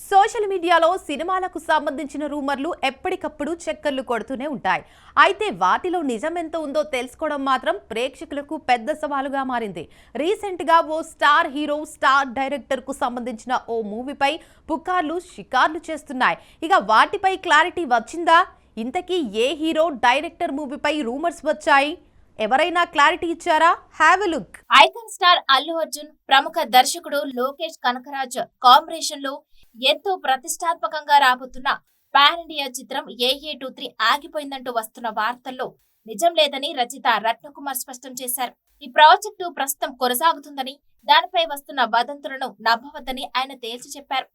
Social మీడియాలో సినిమాలకు సంబంధించిన రూమర్లు ఎప్పటికప్పుడు చక్కర్లు కొడుతూనే ఉంటాయి. అయితే వాటిలో నిజమెంత ఉందో తెలుసుకోవడం మాత్రం ప్రేక్షకులకు పెద్ద సవాలుగా మారింది. రీసెంట్ గా ఓ స్టార్ హీరో, స్టార్ డైరెక్టర్ కు సంబంధించిన ఓ మూవీపై పుకార్లు షికార్లు చేస్తున్నాయి. ఇక వాటిపై క్లారిటీ వచ్చిందా? ఇంతకీ ఏ హీరో, డైరెక్టర్ మూవీపై రూమర్స్ వచ్చాయి? ఎవరైనా క్లారిటీ ఇచ్చారా? Have a look. Icon star Allu Arjun, ప్రముఖ దర్శకుడు లోకేష్ కనకరాజ్ కాంబినేషన్ లో ఎంతో ప్రతిష్టాత్మకంగా రాబోతున్న పాన్ ఇండియా చిత్రం AA23 ఆగిపోయిందంటూ వస్తున్న వార్తల్లో నిజం లేదని రచయిత రత్నకుమార్ స్పష్టం చేశారు. ఈ ప్రాజెక్టు ప్రస్తుతం కొనసాగుతుందని, దానిపై వస్తున్న వదంతులను నమ్మవద్దని ఆయన తేల్చి చెప్పారు.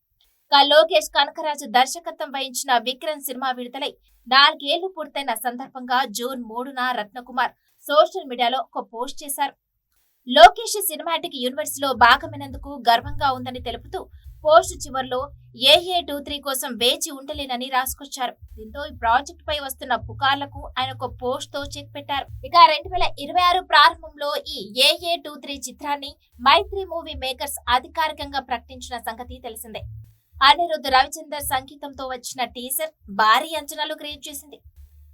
లోకేష్ కనకరాజ్ దర్శకత్వం వహించిన విక్రమ్ సినిమా విడుదలై 4 ఏళ్లు పూర్తయిన సందర్భంగా జూన్ 3న రత్నకుమార్ సోషల్ మీడియాలో ఒక పోస్ట్ చేశారు. లోకేష్ సినిమాటిక్ యూనివర్స్ లో భాగమైనందుకు గర్వంగా ఉందని తెలుపుతూ పోస్ట్ చివర్లో AA23 కోసం వేచి ఉండలేనని రాసుకొచ్చారు. దీంతో ఈ ప్రాజెక్ట్ పై వస్తున్న పుకార్లకు ఆయన ఒక పోస్ట్ తో చెక్ పెట్టారు. ఇక 2026 ప్రారంభంలో ఈ AA23 చిత్రాన్ని మైత్రి మూవీ మేకర్స్ అధికారికంగా ప్రకటించిన సంగతి తెలిసిందే. అనిరుద్ధ్ రవిచందర్ సంగీతంతో వచ్చిన టీజర్ భారీ అంచనాలు క్రియేట్ చేసింది.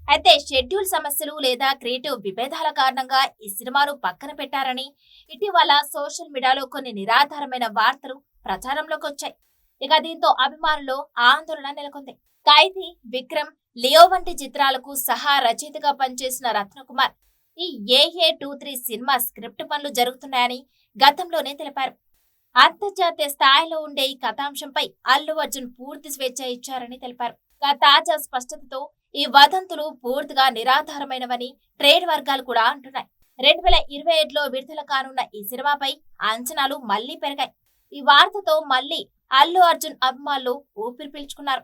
అయితే షెడ్యూల్ సమస్యలు లేదా క్రియేటివ్ విభేదాల కారణంగా ఈ సినిమాను పక్కన పెట్టారని ఇటీవల సోషల్ మీడియాలో కొన్ని నిరాధారమైన వార్తలు ప్రచారంలోకి వచ్చాయి. ఇక దీంతో అభిమానుల్లో ఆందోళన నెలకొంది. ఖైదీ, విక్రమ్, లియో వంటి చిత్రాలకు సహా రచయితగా పనిచేసిన రత్నకుమార్ ఈ AA23 సినిమా స్క్రిప్ట్ పనులు జరుగుతున్నాయని గతంలోనే తెలిపారు. అంతర్జాతీయ స్థాయిలో ఉండే ఈ కథాంశంపై అల్లు అర్జున్ పూర్తి స్వేచ్ఛ ఇచ్చారని తెలిపారు. తాజా స్పష్టతతో ఈ వదంతులు పూర్తిగా నిరాధారమైనవని ట్రేడ్ వర్గాలు కూడా అంటున్నాయి. 2027లో విడుదల కానున్న ఈ సినిమాపై అంచనాలు మళ్లీ పెరిగాయి. ఈ వార్తతో మళ్లీ అల్లు అర్జున్ అభిమానులు ఊపిరి పీల్చుకున్నారు.